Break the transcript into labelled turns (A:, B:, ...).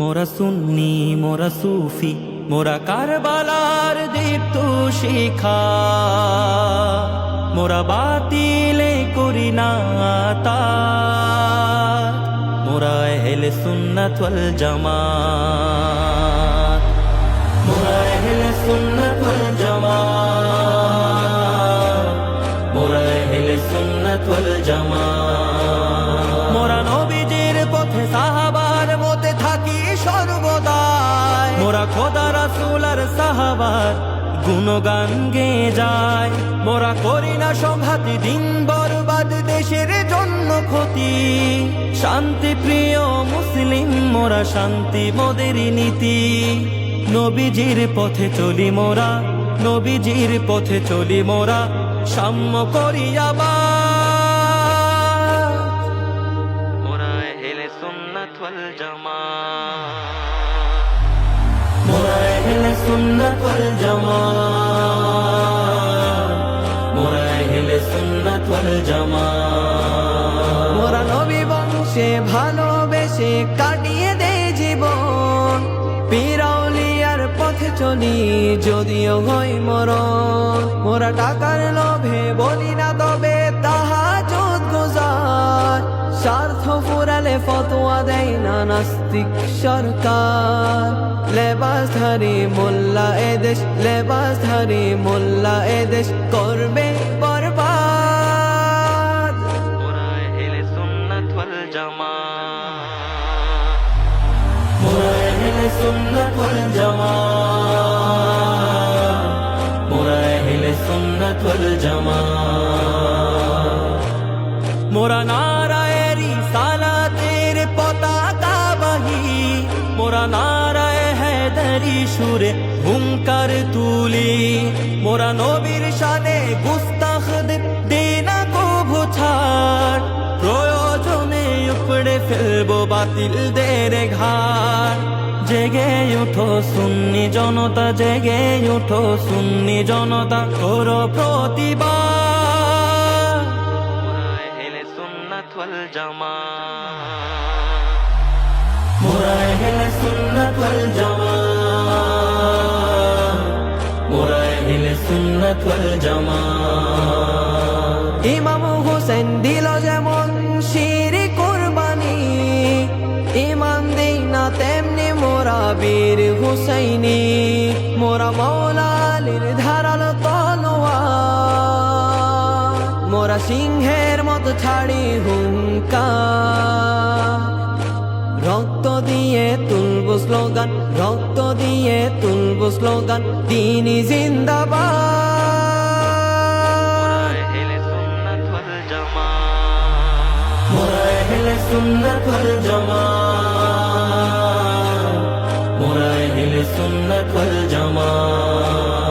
A: মোরা সুন্নি মোরা সুফি মোরা কারবালার দীপ্ত শিখা, মোরা বাতিলে করি না তাত, মোরা আহলে সুন্নাত ওয়াল জামাত, মোরা আহলে সুন্নাত ওয়াল জামাত, মোরা আহলে সুন্নাত ওয়াল জামাত। মোরা নবীজির পথে সাহাবার মতে থাকি সর্বদাই, মোরা খোদা রাসূল আর সাহাবার গুণগান গেয়ে যায়। মোরা করি না সংঘাতি দিন বরবাদ দেশের জন্য ক্ষতি, শান্তি প্রিয় মুসলিম মোরা শান্তি মোদের নীতি। নবীজির পথে চলি মোরা, নবীজির পথে চলি মোরা, সাম্য করি আবার। মোরা আহলে সুন্নাত ওয়াল জামাত, মোরা আহলে সুন্নাত ওয়াল জামাত, মোরা আহলে সুন্নাত ওয়াল জামাত। মোরা নবী বংশে ভালোবেসে কাটিয়ে দে জীবন, পীর আউলিয়ার পথে চলি যদিও হয় মরণ। মোরা টাকার লোভে বলি না তবে তাহাজ্জুদ গুজার, স্বার্থ ফুরালে ফতোয়া দেয় না নাস্তিক সরকার। লেবাসধারী মোল্লা এদেশ, লেবাসধারী মোল্লা এদেশ করবে বরবাদ। মোরা আহলে সুন্নাত ওয়াল জামাত, মোরা আহলে সুন্নাত ওয়াল জামাত, মোরা আহলে সুন্নাত ওয়াল জামাত। মোরা নারায়ে রিসালাতের পতাকা বাহি, মোরা নারায়ে হায়দারি সুরে হুঙ্কার তুলি। মোরা নবীর শানে গুস্তাখদের দেনা কভু ছাড়, প্রয়োজনে উপড়ে ফেলবো বাতিলদের ঘাড়। জেগে উঠো সুন্নি জনতা, জেগে উঠো সুন্নি জনতা, করো প্রতিবাদ। মোরা আহলে সুন্নাত ওয়াল জামাত, মোরা আহলে সুন্নাত ওয়াল জামাত, মোরা আহলে সুন্নাত ওয়াল জামাত। ইমাম হোসেন দিল যেমন শিরি কুরবানি, ইমাম দেই না তেমনি মোরা বীর হুসাইনি। মোরা মৌলা আলীর ধারালো তলোয়ার, মোরা সিংহের মতো ছাড়ি হুঙ্কার। রক্ত দিয়ে তুলবো স্লোগান, রক্ত দিয়ে তুলবো স্লোগান, তিনি জিন্দাবাদ। মোরা আহলে সুন্নাত ওয়াল জামাত, মোরা আহলে সুন্নাত ওয়াল জামাত।